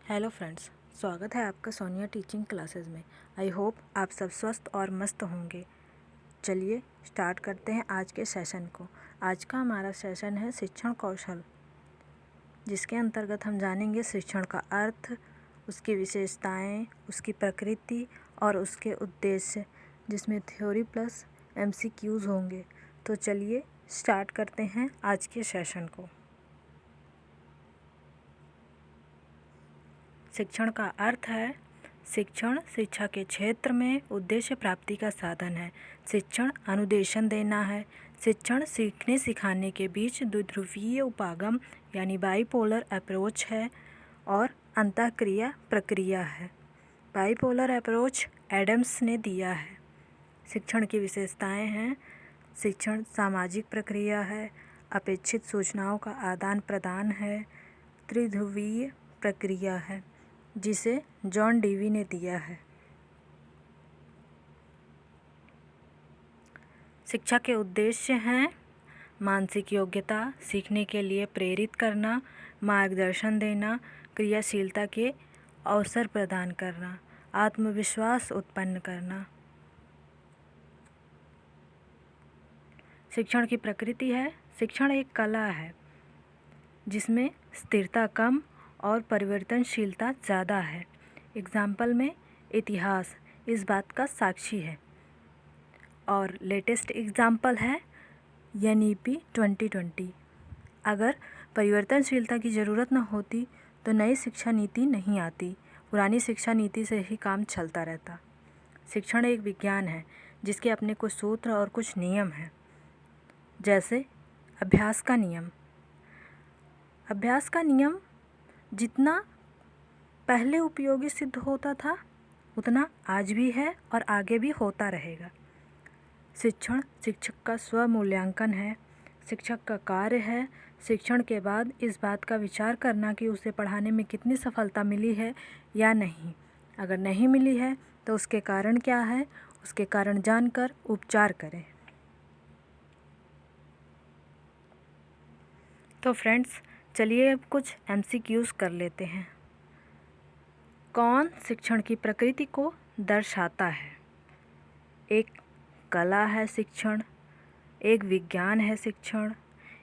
Hello friends, स्वागत है आपका सोनिया टीचिंग क्लासेस में। आई होप आप सब स्वस्थ और मस्त होंगे। चलिए स्टार्ट करते हैं आज के सेशन को। आज का हमारा सेशन है शिक्षण कौशल, जिसके अंतर्गत हम जानेंगे शिक्षण का अर्थ, उसकी विशेषताएं, उसकी प्रकृति और उसके उद्देश्य, जिसमें थ्योरी प्लस MCQs होंगे। तो चलिए स्टार्ट करते हैं आज के सेशन को। शिक्षण का अर्थ है शिक्षण शिक्षा के क्षेत्र में उद्देश्य प्राप्ति का साधन है। शिक्षण अनुदेशन देना है। शिक्षण सीखने सिखाने के बीच द्विध्रुवीय उपागम यानी बाइपोलर अप्रोच है और अंतःक्रिया प्रक्रिया है। बाइपोलर अप्रोच एडम्स ने दिया है। शिक्षण की विशेषताएं हैं, शिक्षण सामाजिक प्रक्रिया है, अपेक्षित सूचनाओं का आदान प्रदान है, त्रिध्रुवीय प्रक्रिया है, जिसे जॉन डीवी ने दिया है। शिक्षा के उद्देश्य हैं मानसिक योग्यता, सीखने के लिए प्रेरित करना, मार्गदर्शन देना, क्रियाशीलता के अवसर प्रदान करना, आत्मविश्वास उत्पन्न करना। शिक्षण की प्रकृति है, शिक्षण एक कला है जिसमें स्थिरता कम और परिवर्तनशीलता ज़्यादा है। एग्जाम्पल में इतिहास इस बात का साक्षी है और लेटेस्ट एग्जाम्पल है NEP 2020। अगर परिवर्तनशीलता की ज़रूरत न होती तो नई शिक्षा नीति नहीं आती, पुरानी शिक्षा नीति से ही काम चलता रहता। शिक्षण एक विज्ञान है जिसके अपने कुछ सूत्र और कुछ नियम हैं, जैसे अभ्यास का नियम। अभ्यास का नियम जितना पहले उपयोगी सिद्ध होता था उतना आज भी है और आगे भी होता रहेगा। शिक्षण शिक्षक का स्वमूल्यांकन है। शिक्षक का कार्य है शिक्षण के बाद इस बात का विचार करना कि उसे पढ़ाने में कितनी सफलता मिली है या नहीं। अगर नहीं मिली है तो उसके कारण क्या है, उसके कारण जानकर उपचार करें। तो फ्रेंड्स, चलिए अब कुछ MCQs कर लेते हैं। कौन शिक्षण की प्रकृति को दर्शाता है? एक कला है शिक्षण, एक विज्ञान है शिक्षण,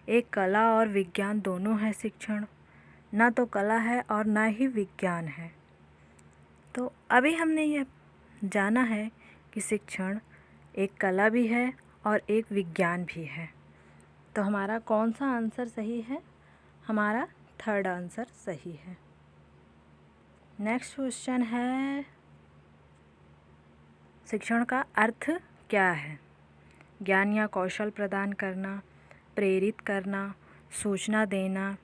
एक कला और विज्ञान दोनों है शिक्षण, ना तो कला है और ना ही विज्ञान है। तो अभी हमने ये जाना है कि शिक्षण एक कला भी है और एक विज्ञान भी है। तो हमारा कौन सा आंसर सही है? हमारा थर्ड आंसर सही है। नेक्स्ट क्वेश्चन है, शिक्षण का अर्थ क्या है? ज्ञान या कौशल प्रदान करना, प्रेरित करना, सूचना देना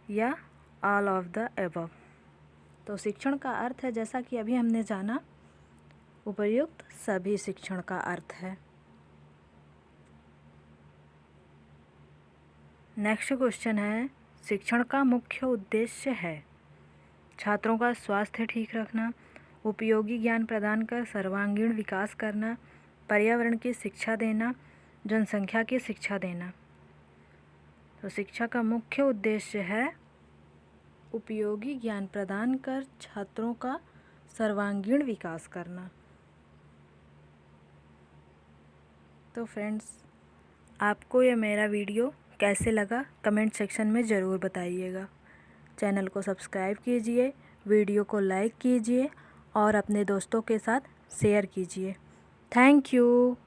या ऑल ऑफ द एबव। तो शिक्षण का अर्थ है, जैसा कि अभी हमने जाना, उपर्युक्त सभी शिक्षण का अर्थ है। नेक्स्ट क्वेश्चन है, शिक्षण का मुख्य उद्देश्य है छात्रों का स्वास्थ्य ठीक रखना, उपयोगी ज्ञान प्रदान कर सर्वांगीण विकास करना, पर्यावरण की शिक्षा देना, जनसंख्या की शिक्षा देना। तो शिक्षा का मुख्य उद्देश्य है उपयोगी ज्ञान प्रदान कर छात्रों का सर्वांगीण विकास करना। तो फ्रेंड्स, आपको ये मेरा वीडियो कैसे लगा कमेंट सेक्शन में ज़रूर बताइएगा। चैनल को सब्सक्राइब कीजिए, वीडियो को लाइक कीजिए और अपने दोस्तों के साथ शेयर कीजिए। Thank you.